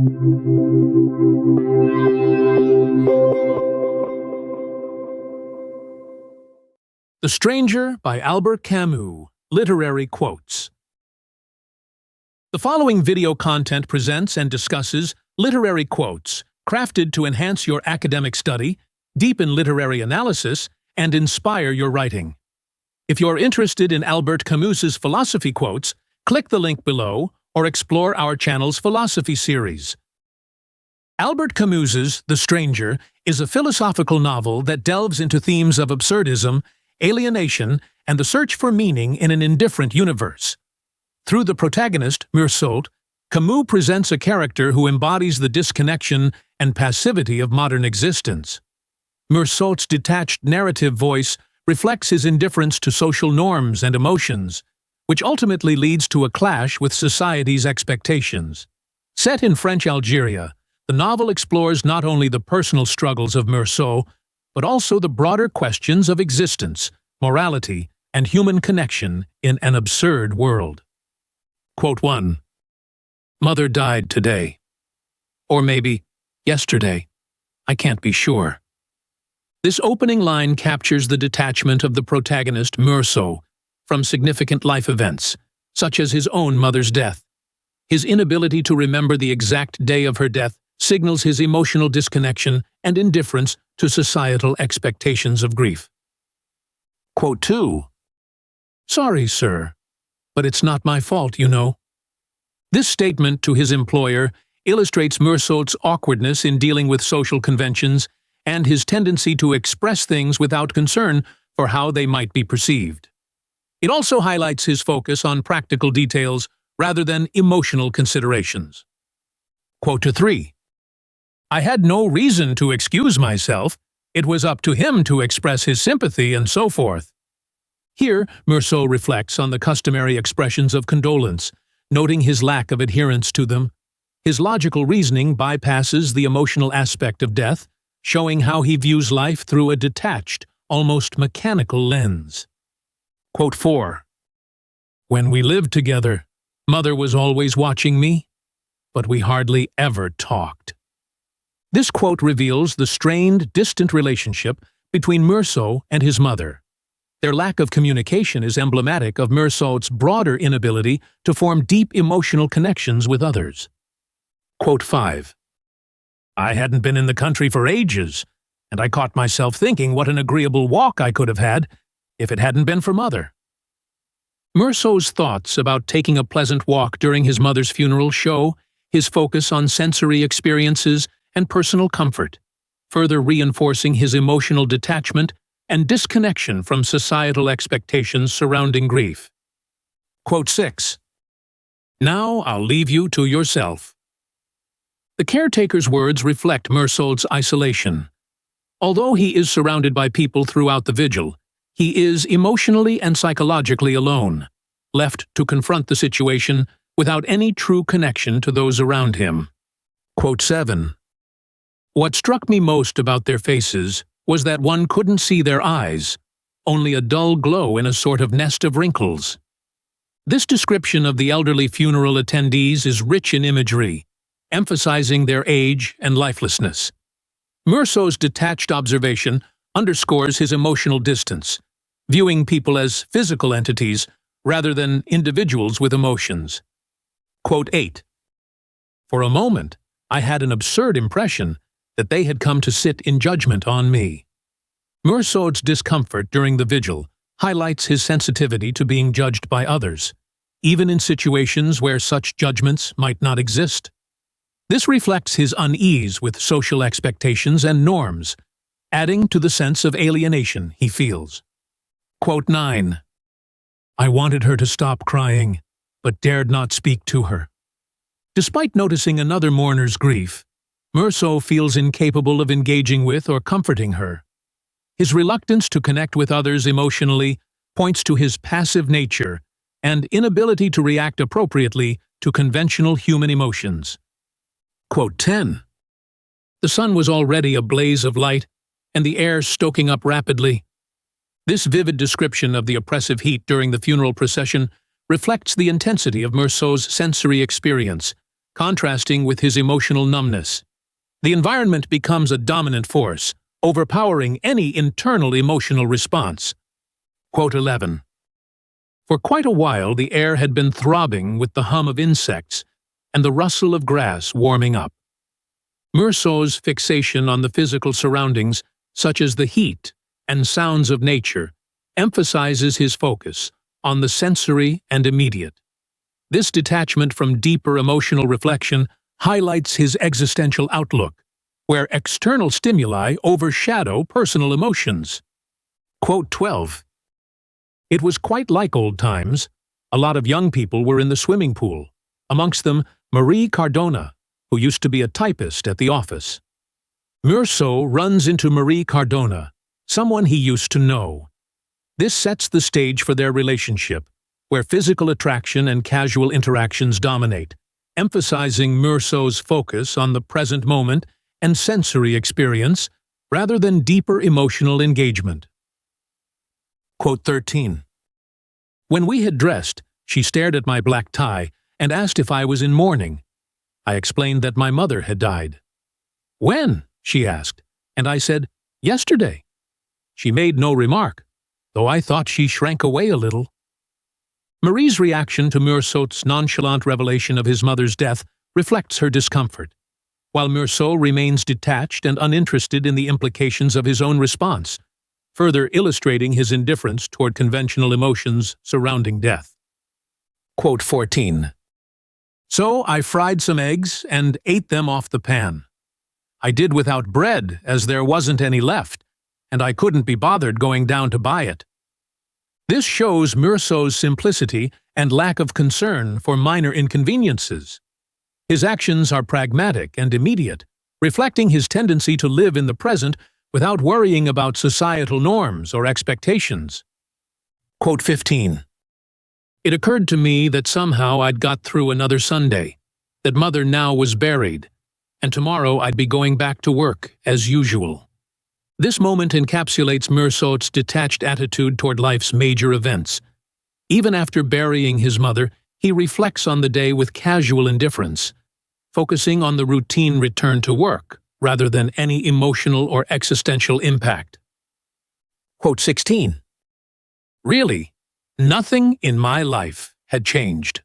The Stranger by Albert Camus. Literary Quotes. The following video content presents and discusses literary quotes crafted to enhance your academic study, deepen literary analysis, and inspire your writing. If you're interested in Albert Camus's philosophy quotes, click the link below or explore our channel's philosophy series. Albert Camus's The Stranger is a philosophical novel that delves into themes of absurdism, alienation, and the search for meaning in an indifferent universe. Through the protagonist, Meursault, Camus presents a character who embodies the disconnection and passivity of modern existence. Meursault's detached narrative voice reflects his indifference to social norms and emotions, which ultimately leads to a clash with society's expectations. Set in French Algeria, the novel explores not only the personal struggles of Meursault, but also the broader questions of existence, morality, and human connection in an absurd world. Quote 1. Mother died today. Or maybe yesterday. I can't be sure. This opening line captures the detachment of the protagonist Meursault from significant life events, such as his own mother's death. His inability to remember the exact day of her death signals his emotional disconnection and indifference to societal expectations of grief. Quote 2. Sorry, sir, but it's not my fault, you know. This statement to his employer illustrates Meursault's awkwardness in dealing with social conventions and his tendency to express things without concern for how they might be perceived. It also highlights his focus on practical details rather than emotional considerations. Quote 3. I had no reason to excuse myself. It was up to him to express his sympathy and so forth. Here, Meursault reflects on the customary expressions of condolence, noting his lack of adherence to them. His logical reasoning bypasses the emotional aspect of death, showing how he views life through a detached, almost mechanical lens. Quote 4. When we lived together, Mother was always watching me, but we hardly ever talked. This quote reveals the strained, distant relationship between Meursault and his mother. Their lack of communication is emblematic of Meursault's broader inability to form deep emotional connections with others. Quote 5. I hadn't been in the country for ages, and I caught myself thinking what an agreeable walk I could have had if it hadn't been for Mother. Meursault's thoughts about taking a pleasant walk during his mother's funeral show his focus on sensory experiences and personal comfort, further reinforcing his emotional detachment and disconnection from societal expectations surrounding grief. Quote 6. Now I'll leave you to yourself. The caretaker's words reflect Meursault's isolation. Although he is surrounded by people throughout the vigil, he is emotionally and psychologically alone, left to confront the situation without any true connection to those around him. Quote 7. What struck me most about their faces was that one couldn't see their eyes, only a dull glow in a sort of nest of wrinkles. This description of the elderly funeral attendees is rich in imagery, emphasizing their age and lifelessness. Meursault's detached observation underscores his emotional distance, viewing people as physical entities rather than individuals with emotions. Quote 8. For a moment, I had an absurd impression that they had come to sit in judgment on me. Meursault's discomfort during the vigil highlights his sensitivity to being judged by others, even in situations where such judgments might not exist. This reflects his unease with social expectations and norms, adding to the sense of alienation he feels. Quote 9. I wanted her to stop crying, but dared not speak to her. Despite noticing another mourner's grief, Meursault feels incapable of engaging with or comforting her. His reluctance to connect with others emotionally points to his passive nature and inability to react appropriately to conventional human emotions. Quote 10. The sun was already a blaze of light, and the air stoking up rapidly. This vivid description of the oppressive heat during the funeral procession reflects the intensity of Meursault's sensory experience, contrasting with his emotional numbness. The environment becomes a dominant force, overpowering any internal emotional response. Quote 11. For quite a while the air had been throbbing with the hum of insects and the rustle of grass warming up. Meursault's fixation on the physical surroundings, such as the heat and sounds of nature, emphasizes his focus on the sensory and immediate. This detachment from deeper emotional reflection highlights his existential outlook, where external stimuli overshadow personal emotions. Quote 12. It was quite like old times. A lot of young people were in the swimming pool, amongst them Marie Cardona, who used to be a typist at the office. Meursault runs into Marie Cardona, someone he used to know. This sets the stage for their relationship, where physical attraction and casual interactions dominate, emphasizing Meursault's focus on the present moment and sensory experience rather than deeper emotional engagement. Quote 13. When we had dressed, she stared at my black tie and asked if I was in mourning. I explained that my mother had died. When? She asked, and I said, yesterday. She made no remark, though I thought she shrank away a little. Marie's reaction to Meursault's nonchalant revelation of his mother's death reflects her discomfort, while Meursault remains detached and uninterested in the implications of his own response, further illustrating his indifference toward conventional emotions surrounding death. Quote 14. So I fried some eggs and ate them off the pan. I did without bread, as there wasn't any left, and I couldn't be bothered going down to buy it. This shows Meursault's simplicity and lack of concern for minor inconveniences. His actions are pragmatic and immediate, reflecting his tendency to live in the present without worrying about societal norms or expectations. Quote 15. It occurred to me that somehow I'd got through another Sunday, that Mother now was buried, and tomorrow I'd be going back to work as usual. This moment encapsulates Meursault's detached attitude toward life's major events. Even after burying his mother, he reflects on the day with casual indifference, focusing on the routine return to work rather than any emotional or existential impact. Quote 16. Really, nothing in my life had changed.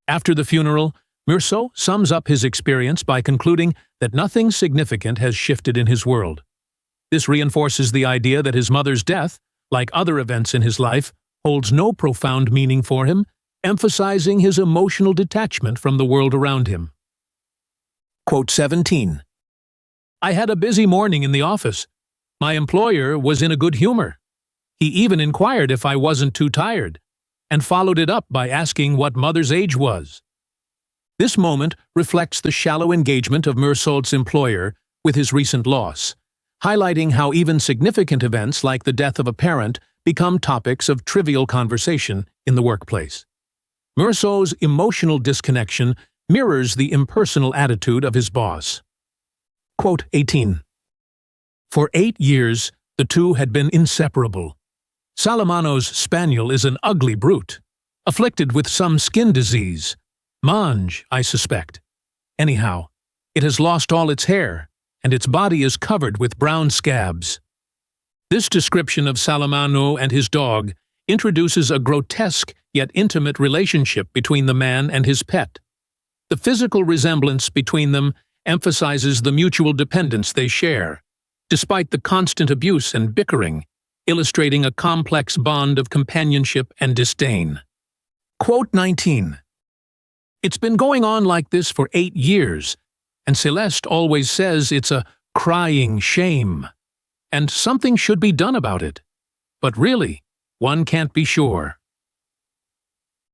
After the funeral, Meursault sums up his experience by concluding that nothing significant has shifted in his world. This reinforces the idea that his mother's death, like other events in his life, holds no profound meaning for him, emphasizing his emotional detachment from the world around him. Quote 17. I had a busy morning in the office. My employer was in a good humor. He even inquired if I wasn't too tired, and followed it up by asking what Mother's age was. This moment reflects the shallow engagement of Meursault's employer with his recent loss, highlighting how even significant events like the death of a parent become topics of trivial conversation in the workplace. Meursault's emotional disconnection mirrors the impersonal attitude of his boss. Quote 18. For 8 years, the two had been inseparable. Salamano's spaniel is an ugly brute, afflicted with some skin disease. Mange, I suspect. Anyhow, it has lost all its hair, and its body is covered with brown scabs. This description of Salamano and his dog introduces a grotesque yet intimate relationship between the man and his pet. The physical resemblance between them emphasizes the mutual dependence they share, despite the constant abuse and bickering, illustrating a complex bond of companionship and disdain. Quote 19. It's been going on like this for 8 years, and Celeste always says it's a crying shame, and something should be done about it. But really, one can't be sure.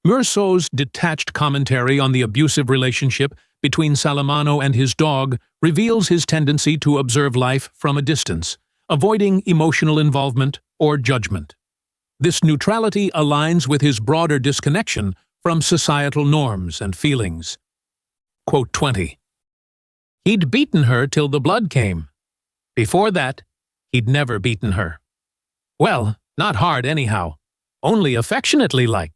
Meursault's detached commentary on the abusive relationship between Salamano and his dog reveals his tendency to observe life from a distance, avoiding emotional involvement or judgment. This neutrality aligns with his broader disconnection from societal norms and feelings. Quote 20. He'd beaten her till the blood came. Before that, he'd never beaten her. Well, not hard anyhow, only affectionately like.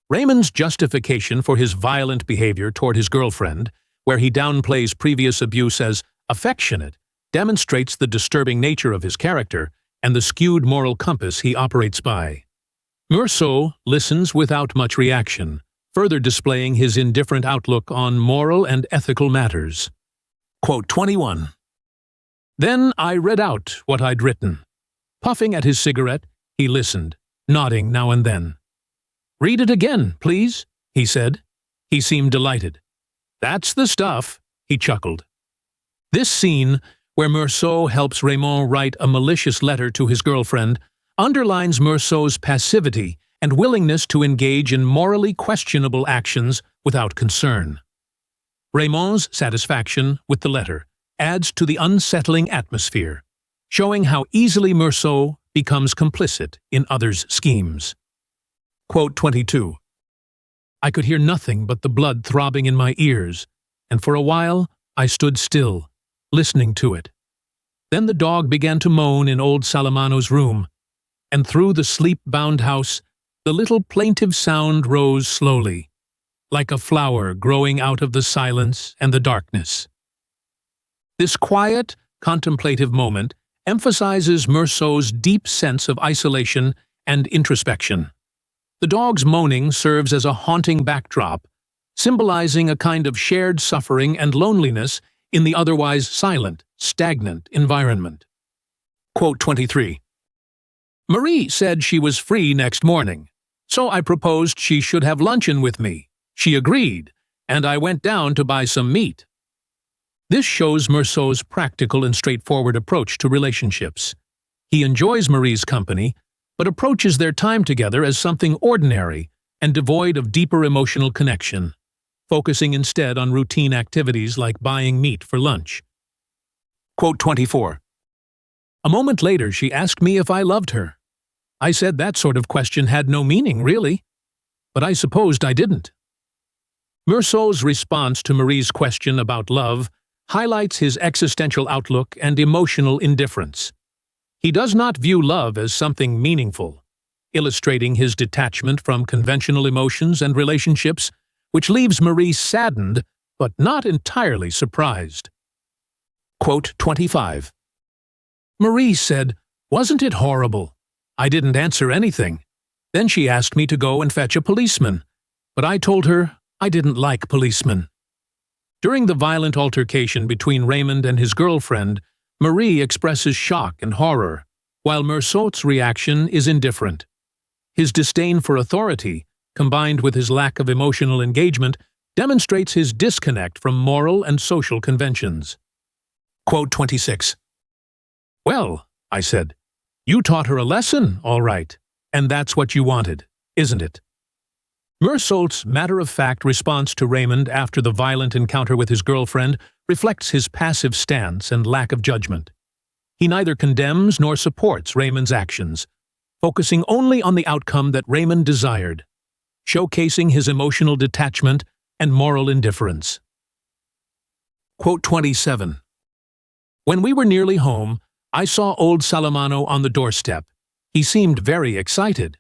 Raymond's justification for his violent behavior toward his girlfriend, where he downplays previous abuse as affectionate, demonstrates the disturbing nature of his character and the skewed moral compass he operates by. Meursault listens without much reaction, further displaying his indifferent outlook on moral and ethical matters. Quote 21. Then I read out what I'd written. Puffing at his cigarette, he listened, nodding now and then. "Read it again, please," he said. He seemed delighted. "That's the stuff," he chuckled. This scene, where Meursault helps Raymond write a malicious letter to his girlfriend, underlines Meursault's passivity and willingness to engage in morally questionable actions without concern. Raymond's satisfaction with the letter adds to the unsettling atmosphere, showing how easily Meursault becomes complicit in others' schemes. Quote 22. I could hear nothing but the blood throbbing in my ears, and for a while I stood still, listening to it. Then the dog began to moan in old Salamano's room, and through the sleep-bound house the little plaintive sound rose slowly, like a flower growing out of the silence and the darkness. This quiet, contemplative moment emphasizes Meursault's deep sense of isolation and introspection. The dog's moaning serves as a haunting backdrop, symbolizing a kind of shared suffering and loneliness in the otherwise silent, stagnant environment. Quote 23. Marie said she was free next morning, so I proposed she should have luncheon with me. She agreed, and I went down to buy some meat. This shows Meursault's practical and straightforward approach to relationships. He enjoys Marie's company, but approaches their time together as something ordinary and devoid of deeper emotional connection, focusing instead on routine activities like buying meat for lunch. Quote 24. A moment later, she asked me if I loved her. I said that sort of question had no meaning, really, but I supposed I didn't. Meursault's response to Marie's question about love highlights his existential outlook and emotional indifference. He does not view love as something meaningful, illustrating his detachment from conventional emotions and relationships, which leaves Marie saddened but not entirely surprised. Quote 25. Marie said, "Wasn't it horrible?" I didn't answer anything. Then she asked me to go and fetch a policeman, but I told her I didn't like policemen. During the violent altercation between Raymond and his girlfriend, Marie expresses shock and horror, while Meursault's reaction is indifferent. His disdain for authority, combined with his lack of emotional engagement, demonstrates his disconnect from moral and social conventions. Quote 26. Well, I said, you taught her a lesson, all right, and that's what you wanted, isn't it? Meursault's matter-of-fact response to Raymond after the violent encounter with his girlfriend reflects his passive stance and lack of judgment. He neither condemns nor supports Raymond's actions, focusing only on the outcome that Raymond desired, showcasing his emotional detachment and moral indifference. Quote 27. When we were nearly home, I saw old Salamano on the doorstep. He seemed very excited.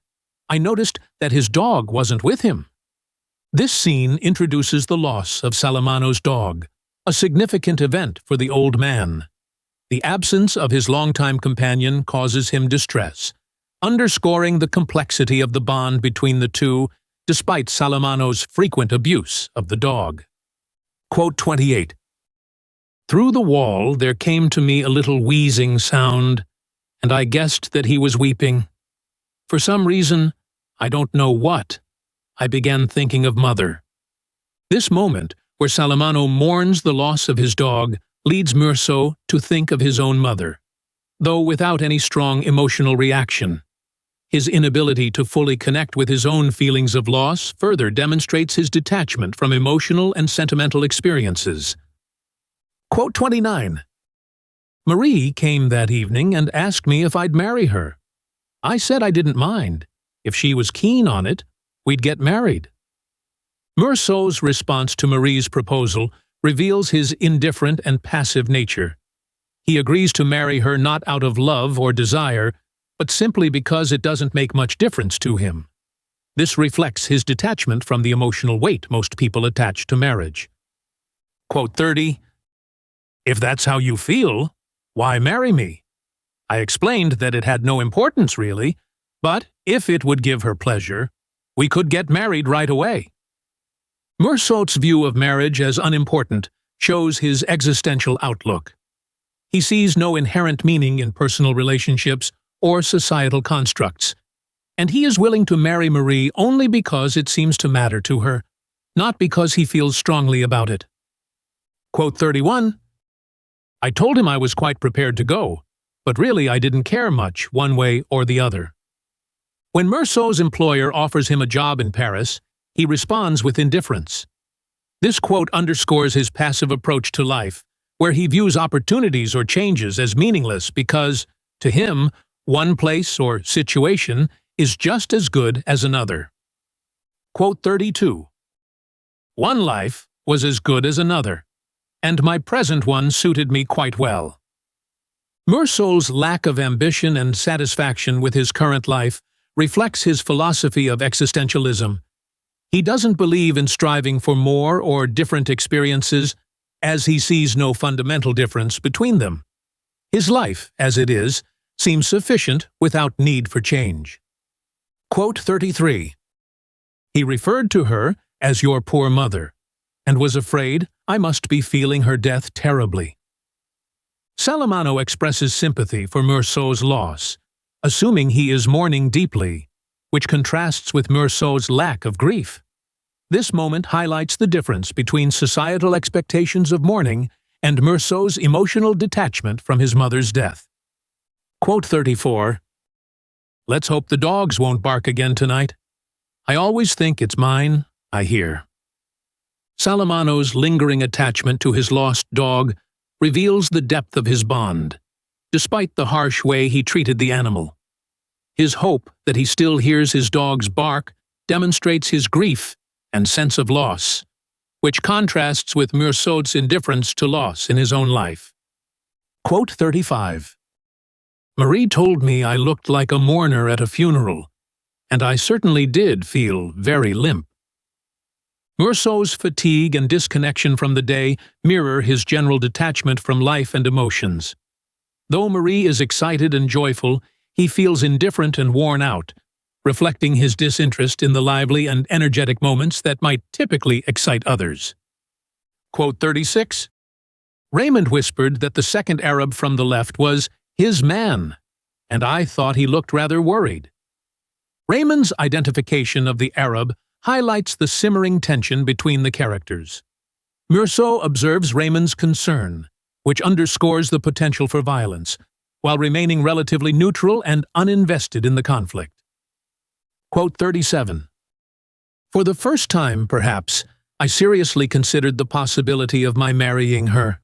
I noticed that his dog wasn't with him. This scene introduces the loss of Salamano's dog, a significant event for the old man. The absence of his longtime companion causes him distress, underscoring the complexity of the bond between the two, despite Salamano's frequent abuse of the dog. Quote 28. Through the wall there came to me a little wheezing sound, and I guessed that he was weeping. For some reason, I don't know what, I began thinking of Mother. This moment, where Salamano mourns the loss of his dog, leads Meursault to think of his own mother, though without any strong emotional reaction. His inability to fully connect with his own feelings of loss further demonstrates his detachment from emotional and sentimental experiences. Quote 29. Marie came that evening and asked me if I'd marry her. I said I didn't mind. If she was keen on it, we'd get married. Meursault's response to Marie's proposal reveals his indifferent and passive nature. He agrees to marry her not out of love or desire, but simply because it doesn't make much difference to him. This reflects his detachment from the emotional weight most people attach to marriage. Quote 30, "If that's how you feel, why marry me? I explained that it had no importance really, but if it would give her pleasure, we could get married right away." Meursault's view of marriage as unimportant shows his existential outlook. He sees no inherent meaning in personal relationships or societal constructs, and he is willing to marry Marie only because it seems to matter to her, not because he feels strongly about it. Quote 31, "I told him I was quite prepared to go, but really I didn't care much one way or the other." When Meursault's employer offers him a job in Paris, he responds with indifference. This quote underscores his passive approach to life, where he views opportunities or changes as meaningless because, to him, one place or situation is just as good as another. Quote 32, "One life was as good as another, and my present one suited me quite well." Meursault's lack of ambition and satisfaction with his current life reflects his philosophy of existentialism. He doesn't believe in striving for more or different experiences, as he sees no fundamental difference between them. His life, as it is, seems sufficient without need for change. Quote 33, "He referred to her as your poor mother, and was afraid I must be feeling her death terribly." Salamano expresses sympathy for Meursault's loss, assuming he is mourning deeply, which contrasts with Meursault's lack of grief. This moment highlights the difference between societal expectations of mourning and Meursault's emotional detachment from his mother's death. Quote 34, "Let's hope the dogs won't bark again tonight. I always think it's mine, I hear." Salamano's lingering attachment to his lost dog reveals the depth of his bond, despite the harsh way he treated the animal. His hope that he still hears his dog's bark demonstrates his grief and sense of loss, which contrasts with Meursault's indifference to loss in his own life. Quote 35, "Marie told me I looked like a mourner at a funeral, and I certainly did feel very limp." Meursault's fatigue and disconnection from the day mirror his general detachment from life and emotions. Though Marie is excited and joyful, he feels indifferent and worn out, reflecting his disinterest in the lively and energetic moments that might typically excite others. Quote 36, "Raymond whispered that the second Arab from the left was his man, and I thought he looked rather worried." Raymond's identification of the Arab highlights the simmering tension between the characters. Meursault observes Raymond's concern, which underscores the potential for violence, while remaining relatively neutral and uninvested in the conflict. Quote 37, "For the first time, perhaps, I seriously considered the possibility of my marrying her."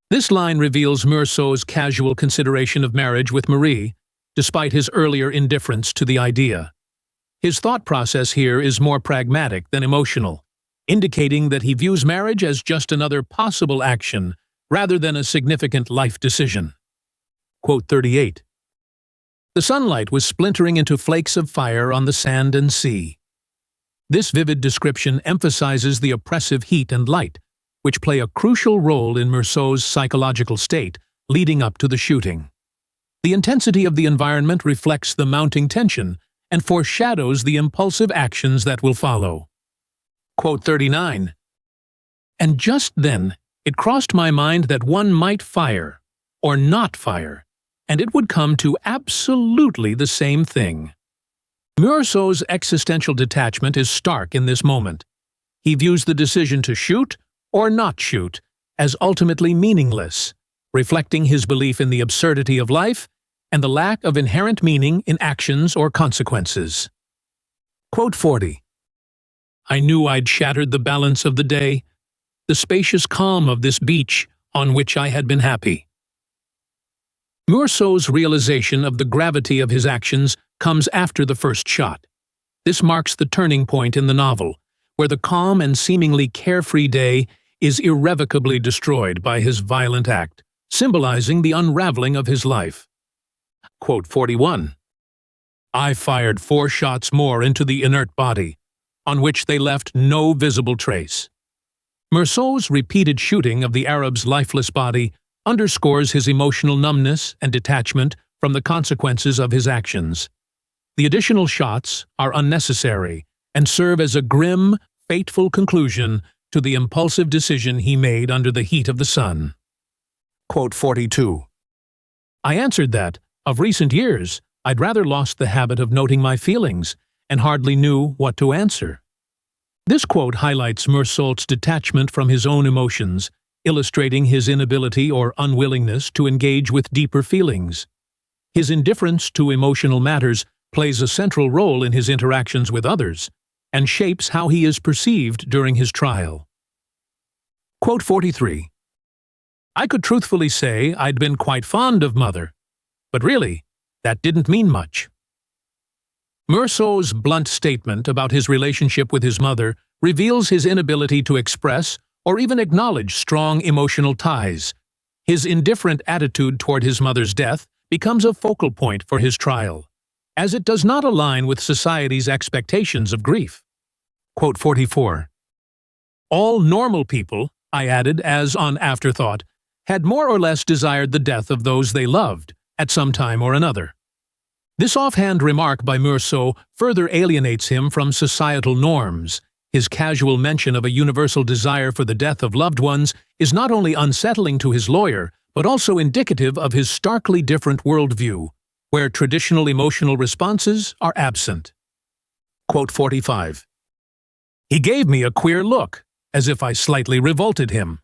This line reveals Meursault's casual consideration of marriage with Marie, despite his earlier indifference to the idea. His thought process here is more pragmatic than emotional, indicating that he views marriage as just another possible action rather than a significant life decision. Quote 38, "The sunlight was splintering into flakes of fire on the sand and sea." This vivid description emphasizes the oppressive heat and light, which play a crucial role in Meursault's psychological state leading up to the shooting. The intensity of the environment reflects the mounting tension and foreshadows the impulsive actions that will follow. Quote 39, "And just then it crossed my mind that one might fire, or not fire, and it would come to absolutely the same thing." Meursault's existential detachment is stark in this moment. He views the decision to shoot or not shoot as ultimately meaningless, reflecting his belief in the absurdity of life and the lack of inherent meaning in actions or consequences. Quote 40, "I knew I'd shattered the balance of the day, the spacious calm of this beach on which I had been happy." Meursault's realization of the gravity of his actions comes after the first shot. This marks the turning point in the novel, where the calm and seemingly carefree day is irrevocably destroyed by his violent act, symbolizing the unraveling of his life. Quote 41, I fired 4 shots more into the inert body, on which they left no visible trace. Meursault's repeated shooting of the Arab's lifeless body underscores his emotional numbness and detachment from the consequences of his actions. The additional shots are unnecessary and serve as a grim, fateful conclusion to the impulsive decision he made under the heat of the sun. Quote 42. I answered that, of recent years, I'd rather lost the habit of noting my feelings and hardly knew what to answer. This quote highlights Meursault's detachment from his own emotions, illustrating his inability or unwillingness to engage with deeper feelings. His indifference to emotional matters plays a central role in his interactions with others and shapes how he is perceived during his trial. Quote 43. I could truthfully say I'd been quite fond of Mother, but really, that didn't mean much. Meursault's blunt statement about his relationship with his mother reveals his inability to express or even acknowledge strong emotional ties. His indifferent attitude toward his mother's death becomes a focal point for his trial, as it does not align with society's expectations of grief. Quote 44. All normal people, I added as on afterthought, had more or less desired the death of those they loved, at some time or another. This offhand remark by Meursault further alienates him from societal norms. His casual mention of a universal desire for the death of loved ones is not only unsettling to his lawyer, but also indicative of his starkly different worldview, where traditional emotional responses are absent. Quote 45. He gave me a queer look, as if I slightly revolted him.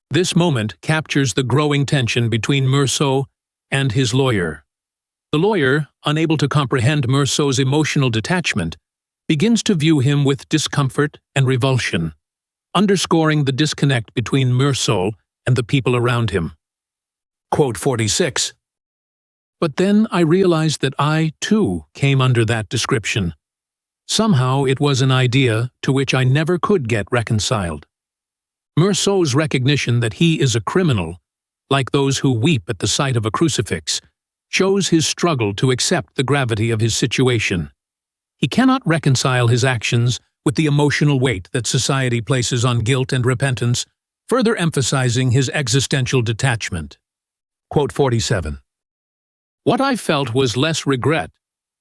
This moment captures the growing tension between Meursault and his lawyer. The lawyer, unable to comprehend Meursault's emotional detachment, begins to view him with discomfort and revulsion, underscoring the disconnect between Meursault and the people around him. Quote 46. But then I realized that I, too, came under that description. Somehow it was an idea to which I never could get reconciled. Meursault's recognition that he is a criminal, like those who weep at the sight of a crucifix, shows his struggle to accept the gravity of his situation. He cannot reconcile his actions with the emotional weight that society places on guilt and repentance, further emphasizing his existential detachment. Quote 47. What I felt was less regret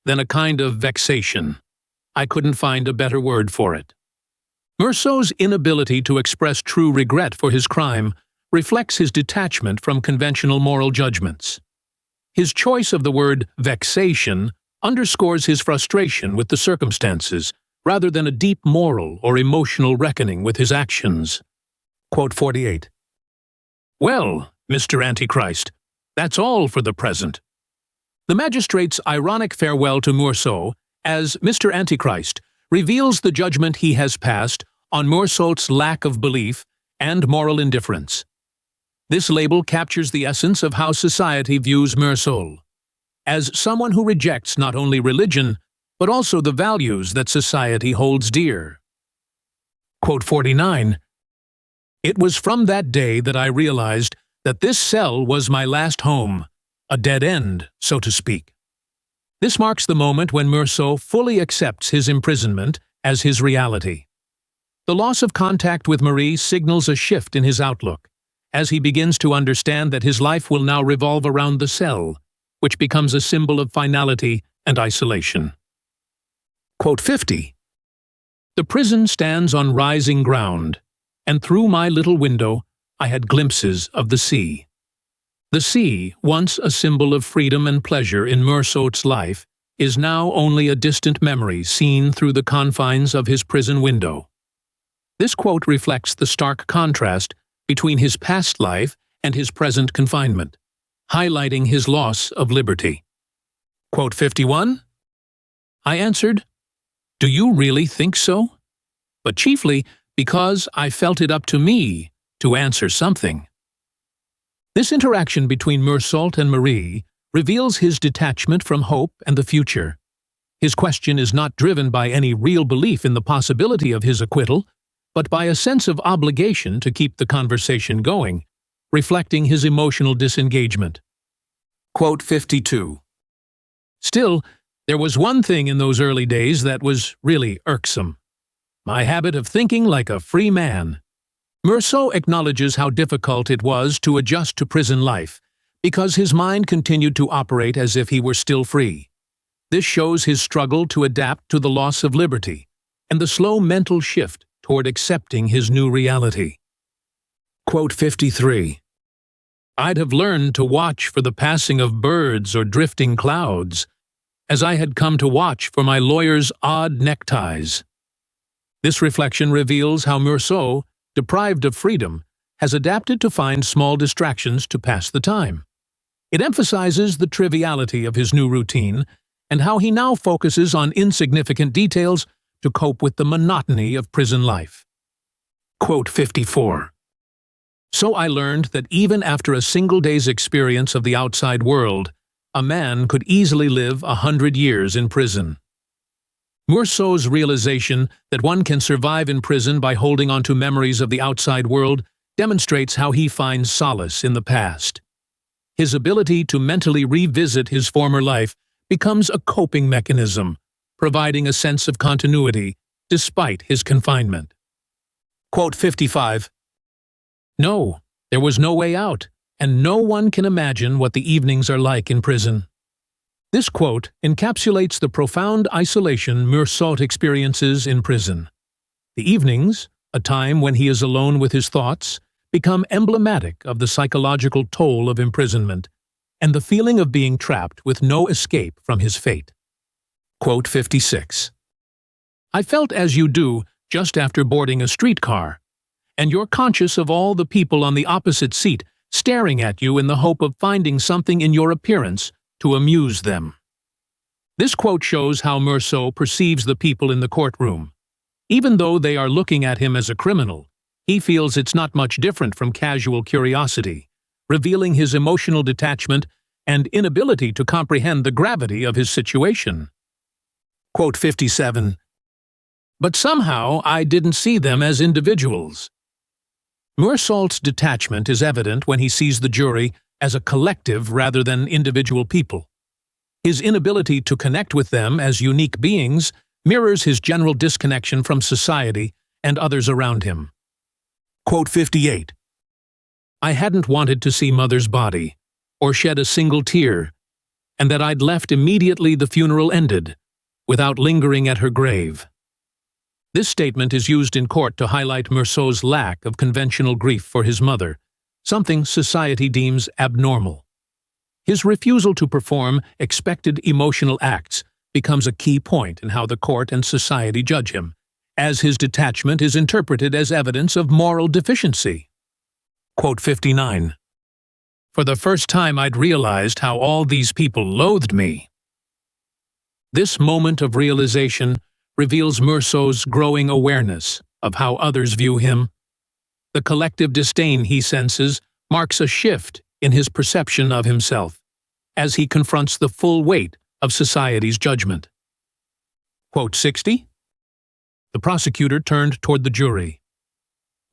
than a kind of vexation. I couldn't find a better word for it. Meursault's inability to express true regret for his crime reflects his detachment from conventional moral judgments. His choice of the word vexation underscores his frustration with the circumstances, rather than a deep moral or emotional reckoning with his actions. Quote 48. Well, Mr. Antichrist, that's all for the present. The magistrate's ironic farewell to Meursault as Mr. Antichrist reveals the judgment he has passed on Meursault's lack of belief and moral indifference. This label captures the essence of how society views Meursault, as someone who rejects not only religion, but also the values that society holds dear. Quote 49. It was from that day that I realized that this cell was my last home, a dead end, so to speak. This marks the moment when Meursault fully accepts his imprisonment as his reality. The loss of contact with Marie signals a shift in his outlook, as he begins to understand that his life will now revolve around the cell, which becomes a symbol of finality and isolation. Quote 50. The prison stands on rising ground, and through my little window I had glimpses of the sea. The sea, once a symbol of freedom and pleasure in Meursault's life, is now only a distant memory seen through the confines of his prison window. This quote reflects the stark contrast between his past life and his present confinement, highlighting his loss of liberty. Quote 51. I answered, "Do you really think so?" But chiefly because I felt it up to me to answer something. This interaction between Meursault and Marie reveals his detachment from hope and the future. His question is not driven by any real belief in the possibility of his acquittal, but by a sense of obligation to keep the conversation going, reflecting his emotional disengagement. Quote 52. Still, There was one thing in those early days that was really irksome: my habit of thinking like a free man. Meursault acknowledges how difficult it was to adjust to prison life, because his mind continued to operate as if he were still free. This shows his struggle to adapt to the loss of liberty, and the slow mental shift toward accepting his new reality. Quote 53. I'd have learned to watch for the passing of birds or drifting clouds, as I had come to watch for my lawyer's odd neckties. This reflection reveals how Meursault, deprived of freedom, has adapted to find small distractions to pass the time. It emphasizes the triviality of his new routine and how he now focuses on insignificant details to cope with the monotony of prison life. Quote 54. So I learned that even after a single day's experience of the outside world, a man could easily live 100 years in prison. Meursault's realization that one can survive in prison by holding on to memories of the outside world demonstrates how he finds solace in the past. His ability to mentally revisit his former life becomes a coping mechanism, providing a sense of continuity despite his confinement. Quote 55. No, there was no way out, and no one can imagine what the evenings are like in prison. This quote encapsulates the profound isolation Meursault experiences in prison. The evenings, a time when he is alone with his thoughts, become emblematic of the psychological toll of imprisonment and the feeling of being trapped with no escape from his fate. Quote 56. I felt as you do just after boarding a streetcar, and you're conscious of all the people on the opposite seat staring at you in the hope of finding something in your appearance to amuse them. This quote shows how Meursault perceives the people in the courtroom. Even though they are looking at him as a criminal, he feels it's not much different from casual curiosity, revealing his emotional detachment and inability to comprehend the gravity of his situation. Quote 57. But somehow I didn't see them as individuals. Meursault's detachment is evident when he sees the jury as a collective rather than individual people. His inability to connect with them as unique beings mirrors his general disconnection from society and others around him. Quote 58. I hadn't wanted to see Mother's body, or shed a single tear, and that I'd left immediately the funeral ended, without lingering at her grave. This statement is used in court to highlight Meursault's lack of conventional grief for his mother, something society deems abnormal. His refusal to perform expected emotional acts becomes a key point in how the court and society judge him, as his detachment is interpreted as evidence of moral deficiency. Quote 59. For the first time I'd realized how all these people loathed me. This moment of realization reveals Meursault's growing awareness of how others view him. The collective disdain he senses marks a shift in his perception of himself, as he confronts the full weight of society's judgment. Quote 60. The prosecutor turned toward the jury.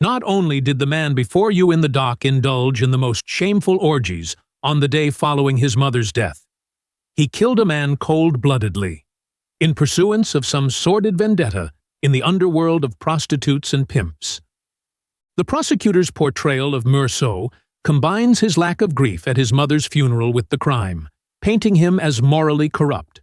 Not only did the man before you in the dock indulge in the most shameful orgies on the day following his mother's death, he killed a man cold-bloodedly, in pursuance of some sordid vendetta in the underworld of prostitutes and pimps. The prosecutor's portrayal of Meursault combines his lack of grief at his mother's funeral with the crime, painting him as morally corrupt.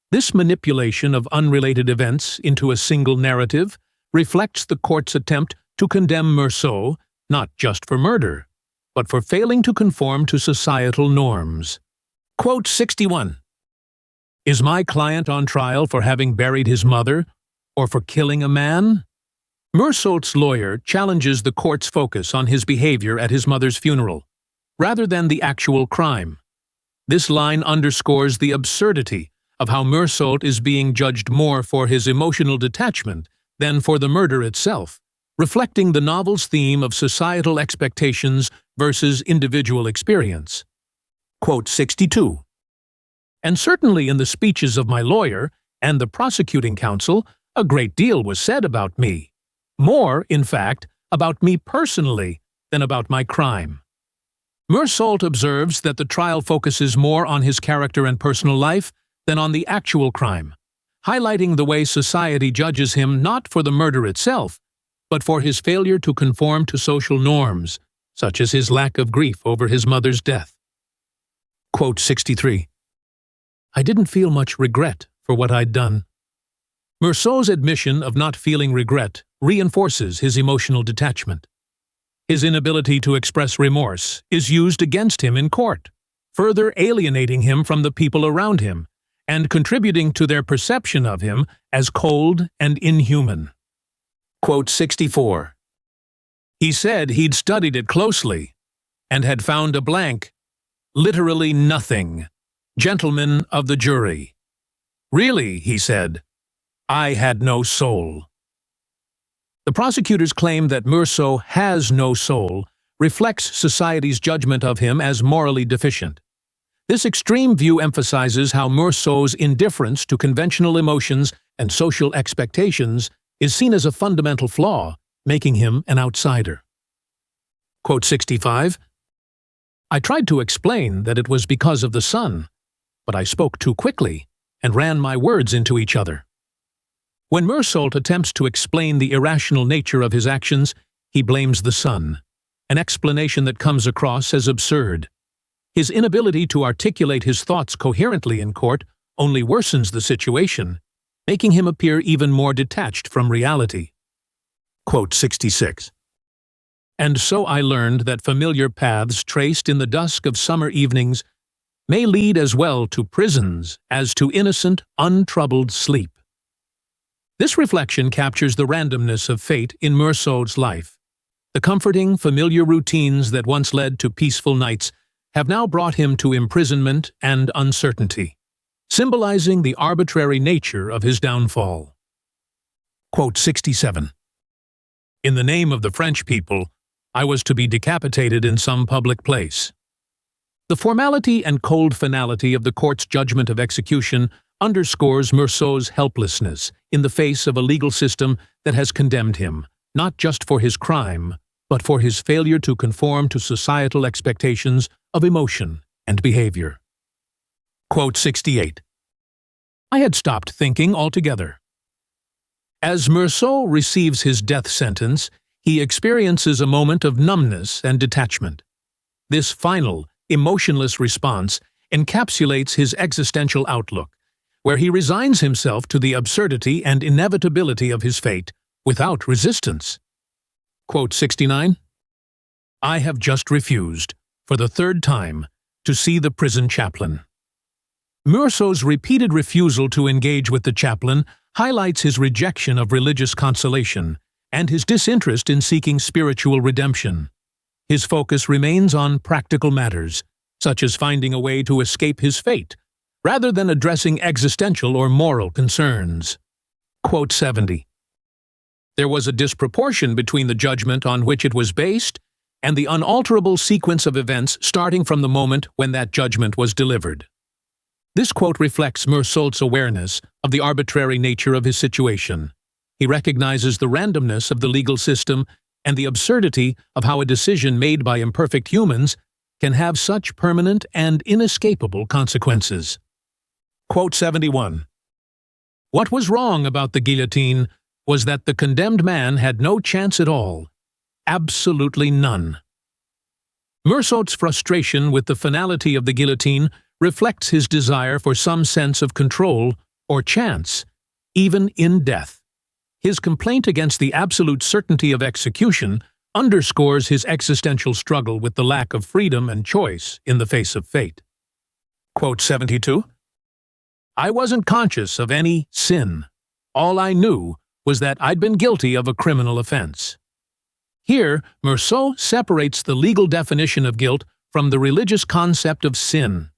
This manipulation of unrelated events into a single narrative reflects the court's attempt to condemn Meursault not just for murder, but for failing to conform to societal norms. Quote 61. Is my client on trial for having buried his mother, or for killing a man? Meursault's lawyer challenges the court's focus on his behavior at his mother's funeral, rather than the actual crime. This line underscores the absurdity of how Meursault is being judged more for his emotional detachment than for the murder itself, reflecting the novel's theme of societal expectations versus individual experience. Quote 62. And certainly in the speeches of my lawyer and the prosecuting counsel, a great deal was said about me. More, in fact, about me personally than about my crime. Meursault observes that the trial focuses more on his character and personal life than on the actual crime, highlighting the way society judges him not for the murder itself, but for his failure to conform to social norms, such as his lack of grief over his mother's death. Quote 63. I didn't feel much regret for what I'd done. Meursault's admission of not feeling regret reinforces his emotional detachment. His inability to express remorse is used against him in court, further alienating him from the people around him and contributing to their perception of him as cold and inhuman. Quote 64. He said he'd studied it closely and had found a blank, literally nothing. Gentlemen of the jury. Really, he said, I had no soul. The prosecutors claim that Meursault has no soul reflects society's judgment of him as morally deficient. This extreme view emphasizes how Meursault's indifference to conventional emotions and social expectations is seen as a fundamental flaw, making him an outsider. Quote 65. I tried to explain that it was because of the sun, but I spoke too quickly and ran my words into each other. When Meursault attempts to explain the irrational nature of his actions, he blames the sun, an explanation that comes across as absurd. His inability to articulate his thoughts coherently in court only worsens the situation, making him appear even more detached from reality. Quote 66. And so I learned that familiar paths traced in the dusk of summer evenings may lead as well to prisons as to innocent, untroubled sleep. This reflection captures the randomness of fate in Meursault's life. The comforting, familiar routines that once led to peaceful nights have now brought him to imprisonment and uncertainty, symbolizing the arbitrary nature of his downfall. Quote 67. In the name of the French people, I was to be decapitated in some public place. The formality and cold finality of the court's judgment of execution underscores Meursault's helplessness in the face of a legal system that has condemned him, not just for his crime, but for his failure to conform to societal expectations of emotion and behavior. Quote 68. I had stopped thinking altogether. As Meursault receives his death sentence, he experiences a moment of numbness and detachment. This final, emotionless response encapsulates his existential outlook, where he resigns himself to the absurdity and inevitability of his fate without resistance. Quote 69. I have just refused, for the third time, to see the prison chaplain. Meursault's repeated refusal to engage with the chaplain highlights his rejection of religious consolation and his disinterest in seeking spiritual redemption. His focus remains on practical matters, such as finding a way to escape his fate, rather than addressing existential or moral concerns. Quote 70. There was a disproportion between the judgment on which it was based and the unalterable sequence of events starting from the moment when that judgment was delivered. This quote reflects Meursault's awareness of the arbitrary nature of his situation. He recognizes the randomness of the legal system and the absurdity of how a decision made by imperfect humans can have such permanent and inescapable consequences. Quote 71. What was wrong about the guillotine was that the condemned man had no chance at all. Absolutely none. Meursault's frustration with the finality of the guillotine reflects his desire for some sense of control or chance, even in death. His complaint against the absolute certainty of execution underscores his existential struggle with the lack of freedom and choice in the face of fate. Quote 72. I wasn't conscious of any sin. All I knew was that I'd been guilty of a criminal offense. Here, Meursault separates the legal definition of guilt from the religious concept of sin.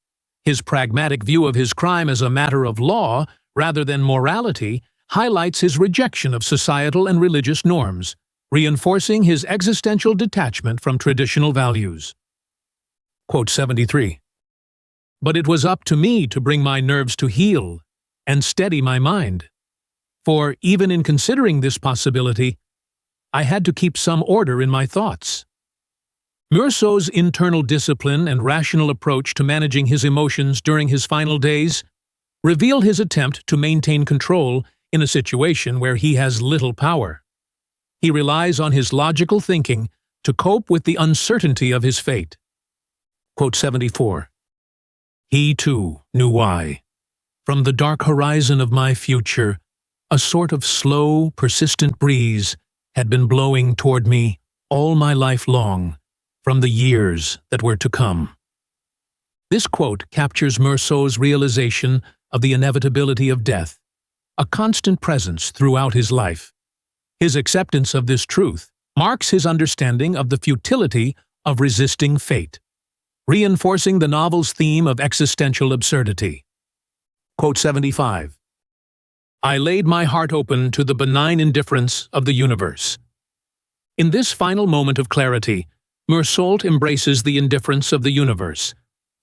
His pragmatic view of his crime as a matter of law, rather than morality, highlights his rejection of societal and religious norms, reinforcing his existential detachment from traditional values. Quote 73. But it was up to me to bring my nerves to heel and steady my mind. For even in considering this possibility, I had to keep some order in my thoughts. Meursault's internal discipline and rational approach to managing his emotions during his final days reveal his attempt to maintain control in a situation where he has little power. He relies on his logical thinking to cope with the uncertainty of his fate. Quote 74. He, too, knew why. From the dark horizon of my future, a sort of slow, persistent breeze had been blowing toward me all my life long, from the years that were to come. This quote captures Meursault's realization of the inevitability of death, a constant presence throughout his life. His acceptance of this truth marks his understanding of the futility of resisting fate, reinforcing the novel's theme of existential absurdity. Quote 75. I laid my heart open to the benign indifference of the universe. In this final moment of clarity, Meursault embraces the indifference of the universe,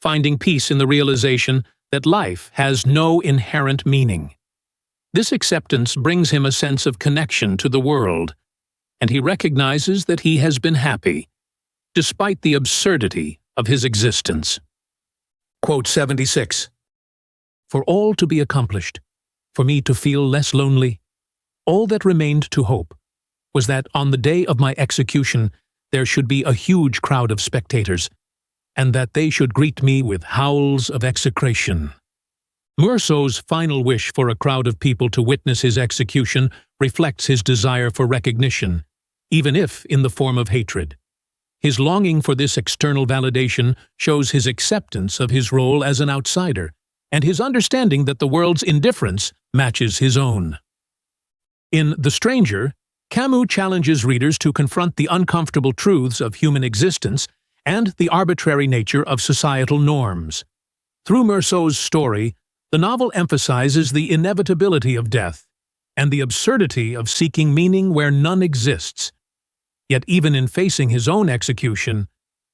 finding peace in the realization that life has no inherent meaning. This acceptance brings him a sense of connection to the world, and he recognizes that he has been happy, despite the absurdity of his existence. Quote 76. For all to be accomplished, for me to feel less lonely, all that remained to hope was that on the day of my execution there should be a huge crowd of spectators, and that they should greet me with howls of execration. Meursault's final wish for a crowd of people to witness his execution reflects his desire for recognition, even if in the form of hatred. His longing for this external validation shows his acceptance of his role as an outsider, and his understanding that the world's indifference matches his own. In The Stranger, Camus challenges readers to confront the uncomfortable truths of human existence and the arbitrary nature of societal norms. Through Meursault's story, the novel emphasizes the inevitability of death and the absurdity of seeking meaning where none exists. Yet even in facing his own execution,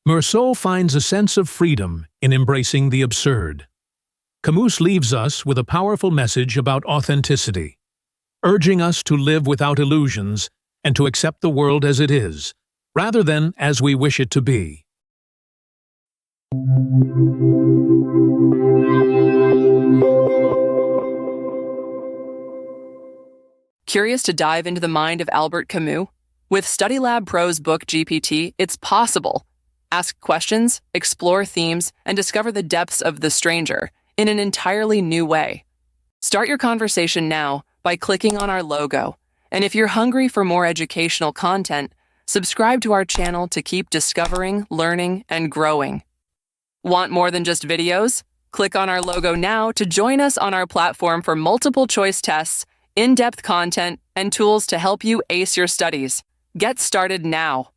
Meursault finds a sense of freedom in embracing the absurd. Camus leaves us with a powerful message about authenticity, urging us to live without illusions and to accept the world as it is, rather than as we wish it to be. Curious to dive into the mind of Albert Camus? With StudyLab Pro's book GPT, it's possible. Ask questions, explore themes, and discover the depths of The Stranger in an entirely new way. Start your conversation now by clicking on our logo. And if you're hungry for more educational content, subscribe to our channel to keep discovering, learning, and growing. Want more than just videos? Click on our logo now to join us on our platform for multiple choice tests, in-depth content, and tools to help you ace your studies. Get started now.